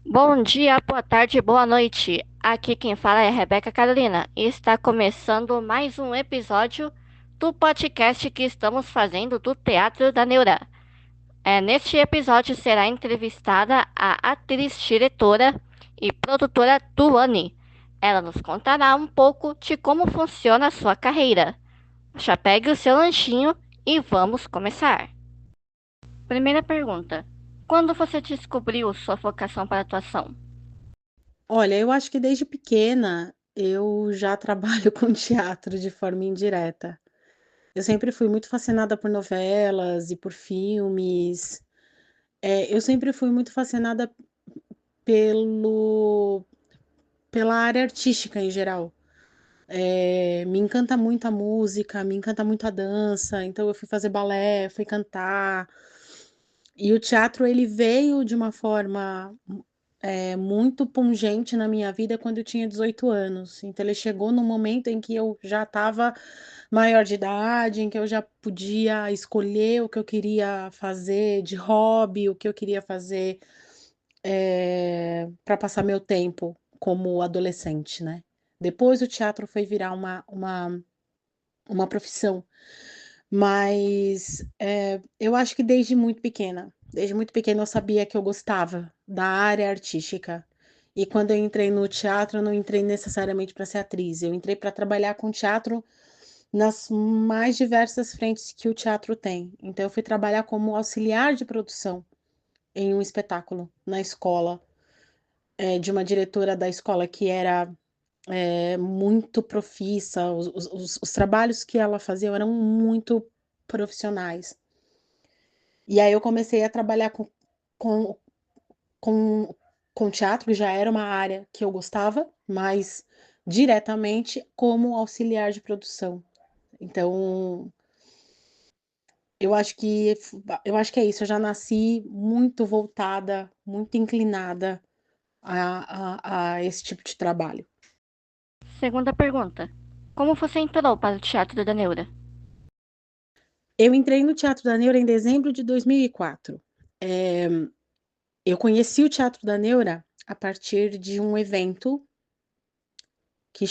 Bom dia, boa tarde, boa noite. Aqui quem fala é Rebeca Carolina e está começando mais um episódio do podcast que estamos fazendo do Teatro da Neura. Neste episódio será entrevistada a atriz, diretora e produtora Tuane. Ela nos contará um pouco de como funciona a sua carreira. Já pegue o seu lanchinho e vamos começar. Primeira pergunta: quando você descobriu sua vocação para a atuação? Olha, eu acho que desde pequena eu já trabalho com teatro de forma indireta. Eu sempre fui muito fascinada por novelas e por filmes. Eu sempre fui muito fascinada pelo, pela área artística em geral. Me encanta muito a música, me encanta muito a dança. Então eu fui fazer balé, fui cantar. E o teatro ele veio de uma forma muito pungente na minha vida quando eu tinha 18 anos. Então ele chegou no momento em que eu já estava maior de idade, em que eu já podia escolher o que eu queria fazer de hobby, o que eu queria fazer para passar meu tempo como adolescente, né? Depois o teatro foi virar uma profissão, mas eu acho que desde muito pequena eu sabia que eu gostava da área artística. E quando eu entrei no teatro, eu não entrei necessariamente para ser atriz, eu entrei para trabalhar com teatro nas mais diversas frentes que o teatro tem. Então, eu fui trabalhar como auxiliar de produção em um espetáculo na escola, de uma diretora da escola que era muito profissa, os trabalhos que ela fazia eram muito profissionais. E aí eu comecei a trabalhar com, com, com teatro, que já era uma área que eu gostava, mas diretamente como auxiliar de produção. Então, eu acho que eu acho que é isso. Eu já nasci muito voltada, muito inclinada a esse tipo de trabalho. Segunda pergunta: como você entrou para o Teatro da Neura? Eu entrei no Teatro da Neura em dezembro de 2004. Eh, eu conheci o Teatro da Neura a partir de um evento que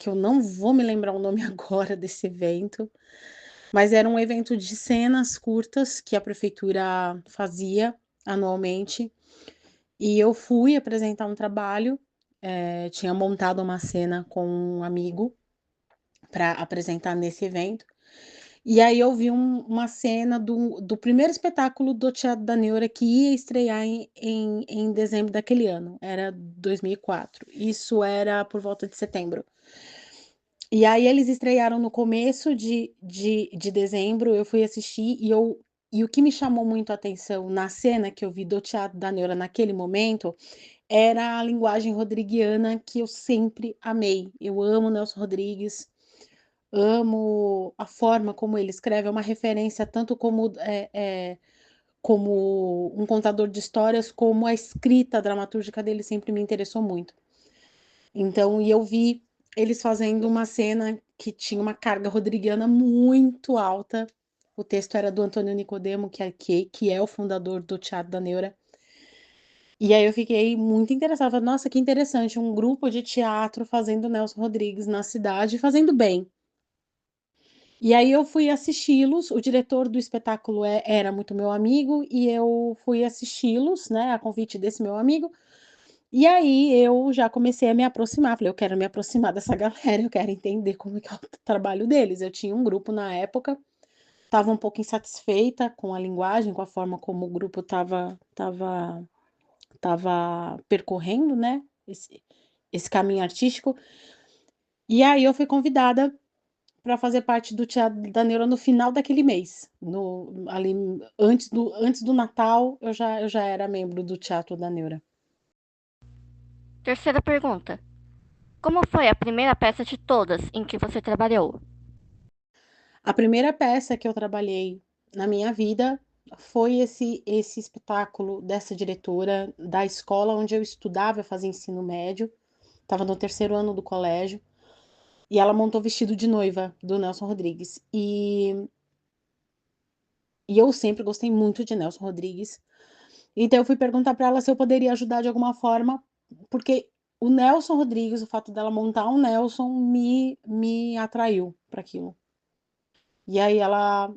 eu não vou me lembrar o nome agora desse evento, mas era um evento de cenas curtas que a prefeitura fazia anualmente. E eu fui apresentar um trabalho, tinha montado uma cena com um amigo para apresentar nesse evento. E aí eu vi uma cena do primeiro espetáculo do Teatro da Neura que ia estrear em dezembro daquele ano, era 2004. Isso era por volta de setembro. E aí eles estrearam no começo de dezembro, eu fui assistir e o que me chamou muito a atenção na cena que eu vi do Teatro da Neura naquele momento era a linguagem rodriguiana que eu sempre amei. Eu amo Nelson Rodrigues, amo a forma como ele escreve, é uma referência tanto como um contador de histórias, como a escrita dramatúrgica dele sempre me interessou muito. Então, e eu vi eles fazendo uma cena que tinha uma carga rodriguiana muito alta. O texto era do Antônio Nicodemo, que é o fundador do Teatro da Neura. E aí eu fiquei muito interessada. Falei, nossa, que interessante, um grupo de teatro fazendo Nelson Rodrigues na cidade, fazendo bem. E aí eu fui assisti-los, o diretor do espetáculo era muito meu amigo, e eu fui assisti-los, né, a convite desse meu amigo. E aí eu já comecei a me aproximar, falei, eu quero me aproximar dessa galera, eu quero entender como é que é o trabalho deles. Eu tinha um grupo na época, estava um pouco insatisfeita com a linguagem, com a forma como o grupo estava percorrendo, né, esse caminho artístico. E aí eu fui convidada para fazer parte do Teatro da Neura no final daquele mês, ali antes do Natal, eu já era membro do Teatro da Neura. Terceira pergunta: como foi a primeira peça de todas em que você trabalhou? A primeira peça que eu trabalhei na minha vida foi esse espetáculo dessa diretora da escola onde eu estudava, eu fazia ensino médio, estava no terceiro ano do colégio, e ela montou Vestido de Noiva, do Nelson Rodrigues. E eu sempre gostei muito de Nelson Rodrigues, Então eu fui perguntar para ela se eu poderia ajudar de alguma forma, porque o Nelson Rodrigues, o fato dela montar um Nelson me atraiu para aquilo. E aí ela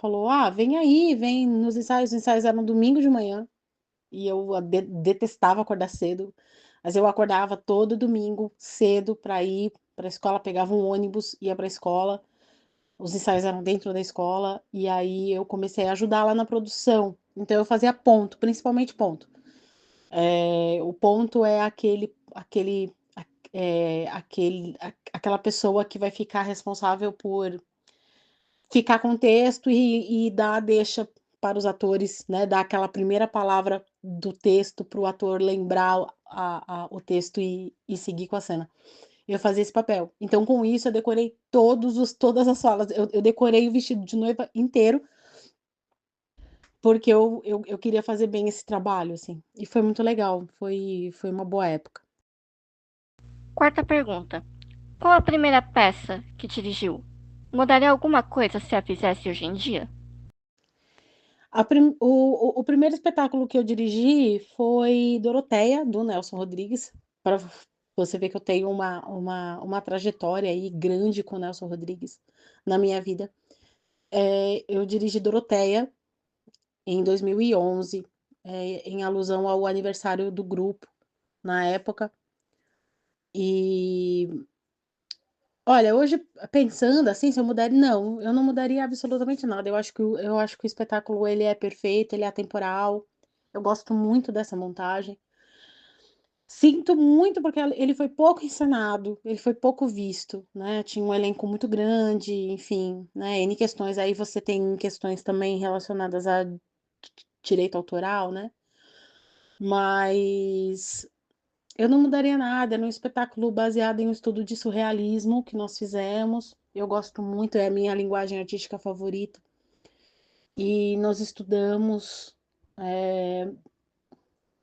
falou: "Ah, vem aí, vem nos ensaios". Os ensaios eram domingo de manhã e eu detestava acordar cedo, mas eu acordava todo domingo cedo para ir para a escola, pegava um ônibus, ia para a escola. Os ensaios eram dentro da escola e aí eu comecei a ajudar lá na produção. Então eu fazia ponto, principalmente ponto. O ponto é aquela pessoa que vai ficar responsável por ficar com o texto e dar a deixa para os atores, né? Dar aquela primeira palavra do texto para o ator lembrar o texto e seguir com a cena. Eu fazia esse papel. Então, com isso, eu decorei todas as falas. Eu decorei o vestido de noiva inteiro, porque eu queria fazer bem esse trabalho, assim. E foi muito legal. Foi uma boa época. Quarta pergunta. Qual a primeira peça que dirigiu? Mudaria alguma coisa se a fizesse hoje em dia? O primeiro espetáculo que eu dirigi foi Doroteia, do Nelson Rodrigues. Para você ver que eu tenho uma trajetória aí grande com o Nelson Rodrigues na minha vida. Eu dirigi Doroteia em 2011, em alusão ao aniversário do grupo na época. E olha, hoje pensando assim, se eu mudaria, não, eu não mudaria absolutamente nada. Eu acho que o espetáculo ele é perfeito, ele é atemporal. Eu gosto muito dessa montagem. Sinto muito porque ele foi pouco encenado, ele foi pouco visto, né? Tinha um elenco muito grande, enfim, né? N questões. Aí você tem questões também relacionadas a direito autoral, né? Mas eu não mudaria nada, é um espetáculo baseado em um estudo de surrealismo que nós fizemos. Eu gosto muito, é a minha linguagem artística favorita. E nós estudamos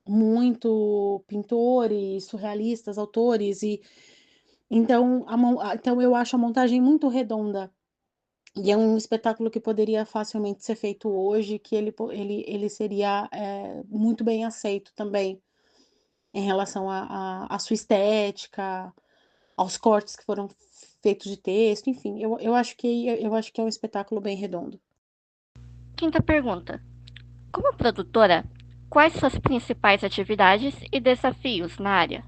muito pintores, surrealistas, autores, e então, então eu acho a montagem muito redonda. E é um espetáculo que poderia facilmente ser feito hoje, que ele seria muito bem aceito também em relação à sua estética, aos cortes que foram feitos de texto, enfim, eu acho que é um espetáculo bem redondo. Quinta pergunta. Como produtora, quais suas principais atividades e desafios na área?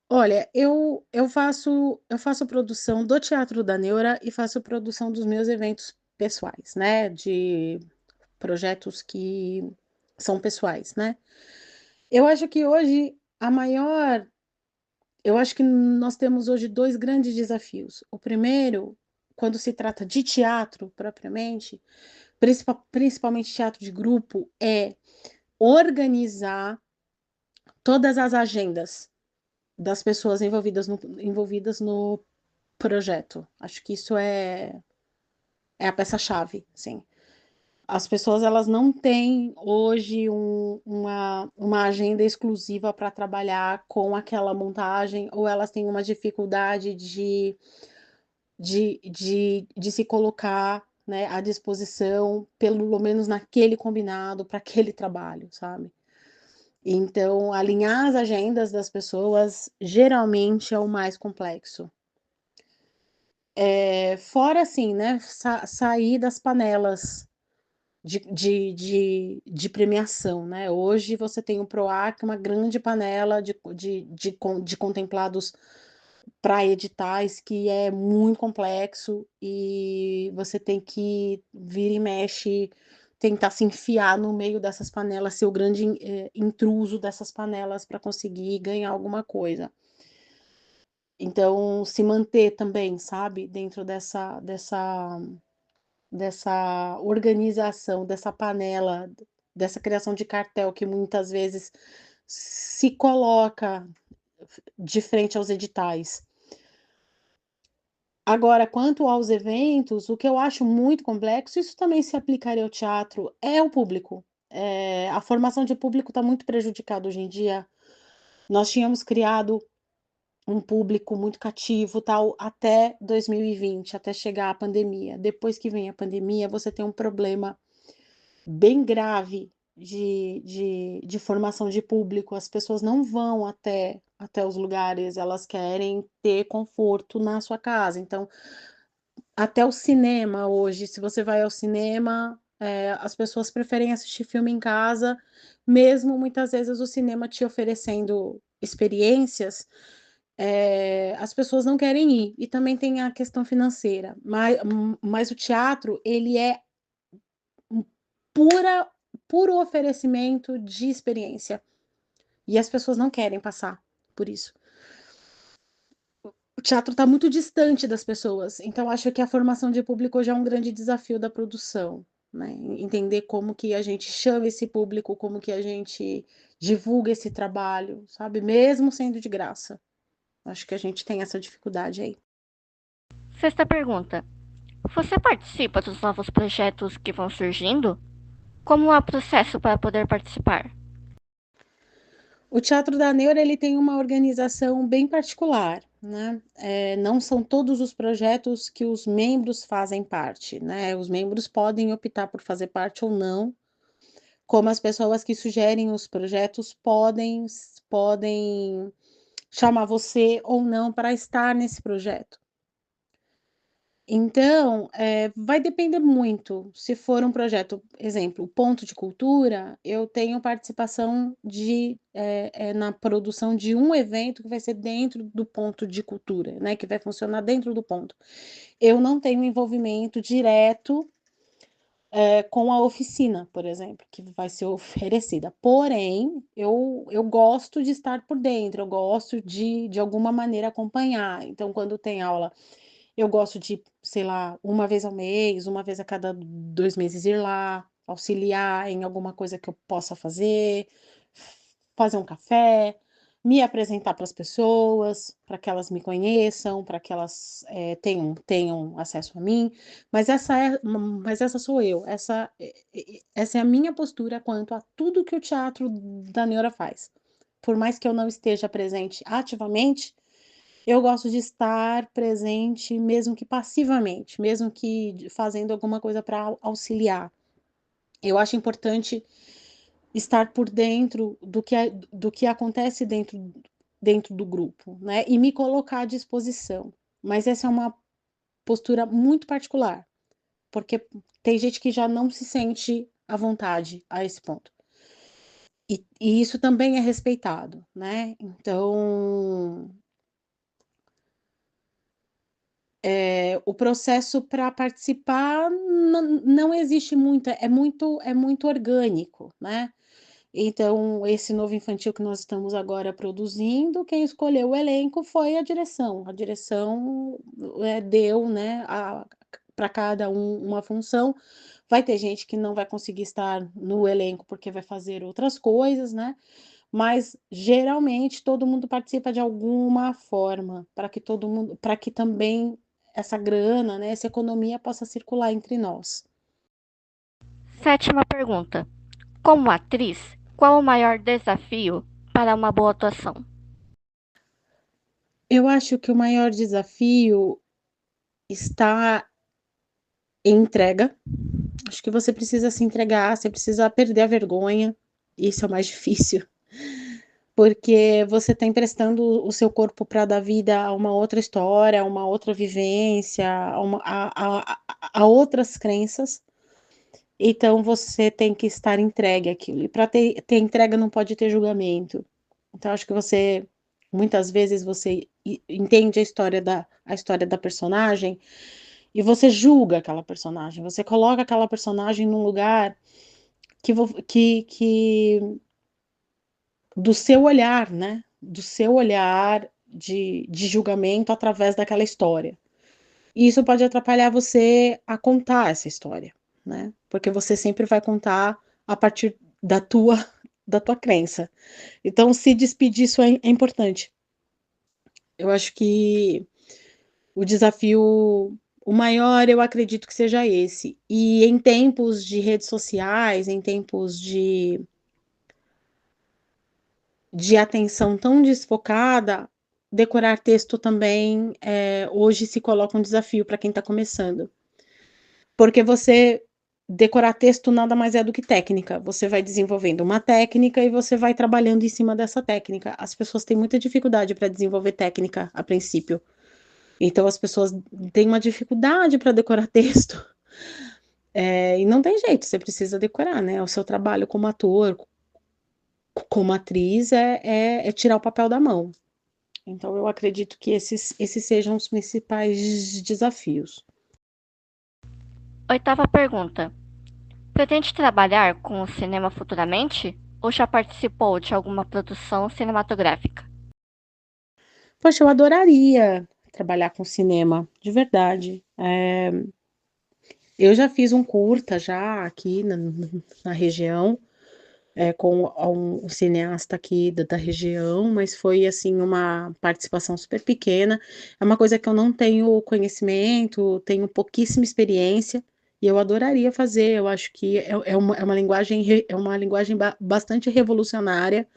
Olha, eu faço produção do Teatro da Neura e faço produção dos meus eventos pessoais, né, de projetos que são pessoais, né. Eu acho que hoje a maior eu acho que nós temos hoje 2 grandes desafios. O primeiro, quando se trata de teatro propriamente, principalmente teatro de grupo, é organizar todas as agendas das pessoas envolvidas no projeto. Acho que isso é a peça-chave, sim. As pessoas elas não têm hoje uma agenda exclusiva para trabalhar com aquela montagem, ou elas têm uma dificuldade de se colocar, né, à disposição, pelo menos naquele combinado, para aquele trabalho, sabe? Então, alinhar as agendas das pessoas geralmente é o mais complexo. Fora assim, né, sair das panelas de premiação, né? Hoje você tem o PROAC, uma grande panela de contemplados para editais que é muito complexo e você tem que vir e mexe, tentar se enfiar no meio dessas panelas, ser o grande intruso dessas panelas para conseguir ganhar alguma coisa. Então, se manter também, sabe, dentro dessa organização, dessa panela, dessa criação de cartel que muitas vezes se coloca de frente aos editais. Agora, quanto aos eventos, o que eu acho muito complexo, isso também se aplicaria ao teatro, é o público. A formação de público está muito prejudicada hoje em dia. Nós tínhamos criado um público muito cativo, tal, até 2020, até chegar a pandemia. Depois que vem a pandemia, você tem um problema bem grave de formação de público, as pessoas não vão até os lugares, elas querem ter conforto na sua casa, então, até o cinema hoje, se você vai ao cinema, as pessoas preferem assistir filme em casa, mesmo muitas vezes o cinema te oferecendo experiências, as pessoas não querem ir. E também tem a questão financeira, mas o teatro ele é um pura puro oferecimento de experiência, e as pessoas não querem passar por isso. O teatro está muito distante das pessoas, então acho que a formação de público hoje é um grande desafio da produção, né, entender como que a gente chama esse público, como que a gente divulga esse trabalho, sabe, mesmo sendo de graça. Acho que a gente tem essa dificuldade aí. Sexta pergunta: você participa dos novos projetos que vão surgindo? Como é o processo para poder participar? O Teatro da Neura, ele tem uma organização bem particular, né, não são todos os projetos que os membros fazem parte, né, os membros podem optar por fazer parte ou não, como as pessoas que sugerem os projetos podem chamar você ou não para estar nesse projeto. Então, vai depender muito. Se for um projeto, exemplo, Ponto de Cultura, eu tenho participação na produção de um evento que vai ser dentro do Ponto de Cultura, né, que vai funcionar dentro do ponto. Eu não tenho envolvimento direto, com a oficina, por exemplo, que vai ser oferecida. Porém, eu gosto de estar por dentro, eu gosto de alguma maneira acompanhar. Então, quando tem aula eu gosto de, sei lá, uma vez ao mês, uma vez a cada 2 meses ir lá, auxiliar em alguma coisa que eu possa fazer, fazer um café, me apresentar para as pessoas, para que elas me conheçam, para que elas, tenham acesso a mim, mas essa sou eu, essa é a minha postura quanto a tudo que o teatro da Neura faz. Por mais que eu não esteja presente ativamente, eu gosto de estar presente, mesmo que passivamente, mesmo que fazendo alguma coisa para auxiliar. Eu acho importante estar por dentro do que acontece dentro do grupo, né, e me colocar à disposição. Mas essa é uma postura muito particular, porque tem gente que já não se sente à vontade a esse ponto. E isso também é respeitado, né, então o processo para participar não existe muito, é muito orgânico, né. Então, esse novo infantil que nós estamos agora produzindo, quem escolheu o elenco foi a direção, deu, né, para cada um uma função. Vai ter gente que não vai conseguir estar no elenco, porque vai fazer outras coisas, né, mas geralmente todo mundo participa de alguma forma, para que também essa grana, né, essa economia possa circular entre nós. Sétima pergunta: como atriz, qual o maior desafio para uma boa atuação? Eu acho que o maior desafio está em entrega. Acho que você precisa se entregar, você precisa perder a vergonha, isso é o mais difícil, porque você está emprestando o seu corpo para dar vida a uma outra história, a uma outra vivência, a outras crenças. Então você tem que estar entregue àquilo, e para ter entrega não pode ter julgamento. Então acho que muitas vezes você entende a história da personagem, e você julga aquela personagem, você coloca aquela personagem num lugar que vo que do seu olhar, né, do seu olhar de julgamento através daquela história. E isso pode atrapalhar você a contar essa história, né, porque você sempre vai contar a partir da tua da tua crença. Então se despedir disso é importante. Eu acho que o desafio o maior eu acredito que seja esse. E em tempos de redes sociais, em tempos de atenção tão desfocada, decorar texto também, hoje se coloca um desafio para quem está começando. Porque você decorar texto nada mais é do que técnica. Você vai desenvolvendo uma técnica e você vai trabalhando em cima dessa técnica. As pessoas têm muita dificuldade para desenvolver técnica a princípio. Então as pessoas têm uma dificuldade para decorar texto. E não tem jeito, você precisa decorar, né? O seu trabalho como ator, como atriz, é tirar o papel da mão. Então eu acredito que esses sejam os principais desafios. Oitava pergunta. Pretende trabalhar com o cinema futuramente? Ou já participou de alguma produção cinematográfica? Poxa, eu adoraria trabalhar com cinema, de verdade. Eu já fiz um curta já aqui na região, com um cineasta aqui da região, mas foi, assim, uma participação super pequena. É uma coisa que eu não tenho conhecimento, tenho pouquíssima experiência, e eu adoraria fazer. Eu acho que é uma linguagem bastante revolucionária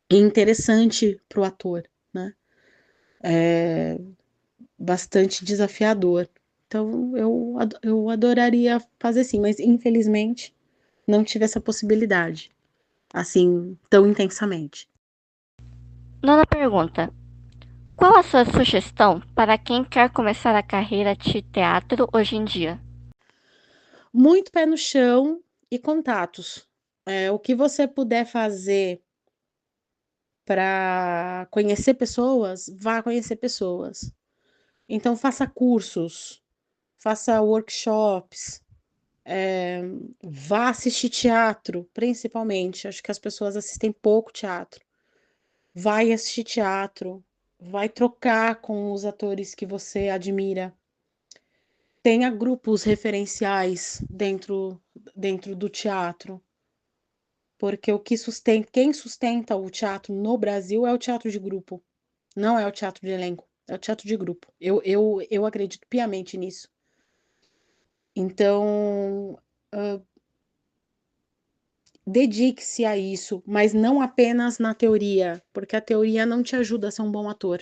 e interessante para o ator, né. Bastante desafiador. Então eu adoraria fazer sim, mas infelizmente não tive essa possibilidade, assim, tão intensamente. Nona pergunta. Qual a sua sugestão para quem quer começar a carreira de teatro hoje em dia? Muito pé no chão e contatos. O que você puder fazer para conhecer pessoas, vá conhecer pessoas. Então faça cursos, faça workshops, vá assistir teatro, principalmente. Acho que as pessoas assistem pouco teatro. Vai assistir teatro, vai trocar com os atores que você admira. Tenha grupos referenciais dentro do teatro, porque quem sustenta o teatro no Brasil é o teatro de grupo, não é o teatro de elenco, é o teatro de grupo. Eu acredito piamente nisso. Então, dedique-se a isso, mas não apenas na teoria, porque a teoria não te ajuda a ser um bom ator.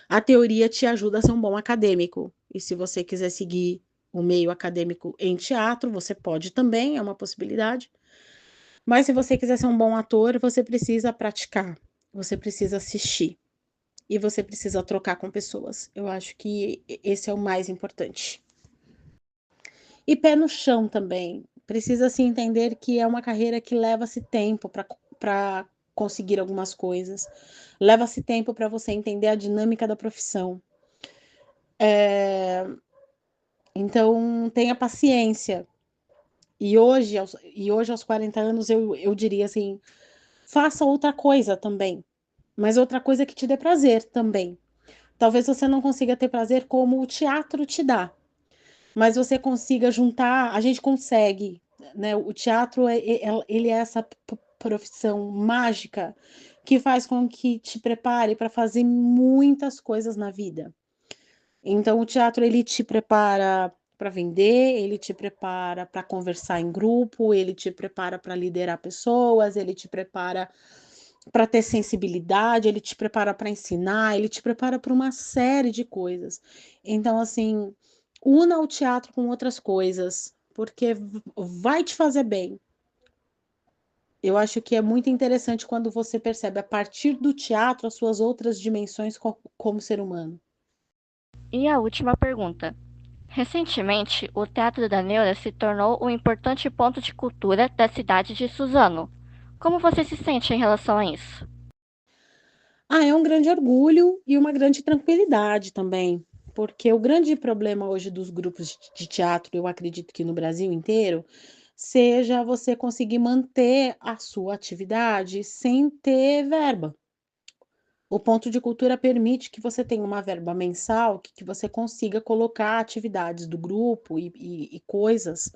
A teoria te ajuda a ser um bom acadêmico. E se você quiser seguir o meio acadêmico em teatro, você pode também, é uma possibilidade. Mas se você quiser ser um bom ator, você precisa praticar, você precisa assistir e você precisa trocar com pessoas. Eu acho que esse é o mais importante. E pé no chão também. Precisa se entender que é uma carreira que leva-se tempo para conseguir algumas coisas. Leva-se tempo para você entender a dinâmica da profissão. Então, tenha paciência. E hoje aos 40 anos, eu diria assim: faça outra coisa também, mas outra coisa que te dê prazer também. Talvez você não consiga ter prazer como o teatro te dá, mas você consiga juntar. A gente consegue, né? O teatro ele é essa profissão mágica que faz com que te prepare para fazer muitas coisas na vida. Então o teatro ele te prepara para vender, ele te prepara para conversar em grupo, ele te prepara para liderar pessoas, ele te prepara para ter sensibilidade, ele te prepara para ensinar, ele te prepara para uma série de coisas. Então, assim, una o teatro com outras coisas, porque vai te fazer bem. Eu acho que é muito interessante quando você percebe a partir do teatro as suas outras dimensões como ser humano. E a última pergunta. Recentemente, o Teatro da Neura se tornou um importante ponto de cultura da cidade de Suzano. Como você se sente em relação a isso? É um grande orgulho e uma grande tranquilidade também, porque o grande problema hoje dos grupos de teatro, eu acredito que no Brasil inteiro, seja você conseguir manter a sua atividade sem ter verba. O ponto de cultura permite que você tenha uma verba mensal, que você consiga colocar atividades do grupo e coisas,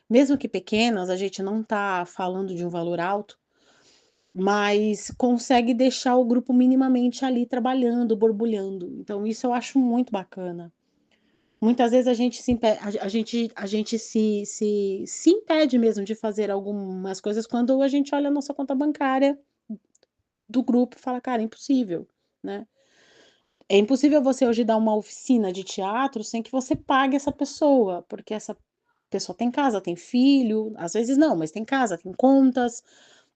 mesmo que pequenas, a gente não está falando de um valor alto, mas consegue deixar o grupo minimamente ali trabalhando, borbulhando. Então isso eu acho muito bacana. Muitas vezes a gente se impe a gente se impede mesmo de fazer algumas coisas quando a gente olha a nossa conta bancária do grupo e fala: "Cara, é impossível", né. É impossível você hoje dar uma oficina de teatro sem que você pague essa pessoa, porque essa pessoa tem casa, tem filho, às vezes não, mas tem casa, tem contas,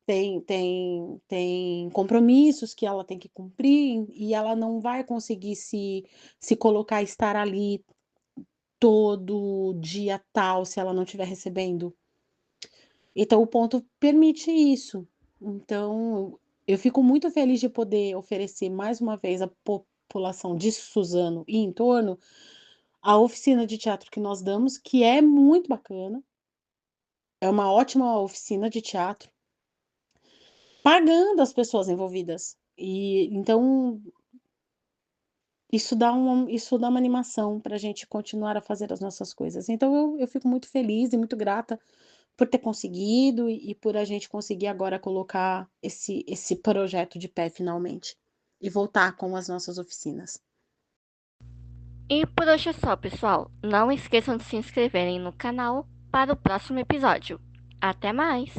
tem compromissos que ela tem que cumprir, e ela não vai conseguir se colocar, estar ali todo dia tal, se ela não estiver recebendo. Então o ponto permite isso. Então, eu fico muito feliz de poder oferecer mais uma vez à população de Suzano e entorno, a oficina de teatro que nós damos, que é muito bacana, é uma ótima oficina de teatro, pagando as pessoas envolvidas. E então isso dá uma animação para a gente continuar a fazer as nossas coisas. Então eu fico muito feliz e muito grata por ter conseguido e por a gente conseguir agora colocar esse projeto de pé finalmente, e voltar com as nossas oficinas. E por hoje é só, pessoal. Não esqueçam de se inscreverem no canal para o próximo episódio. Até mais!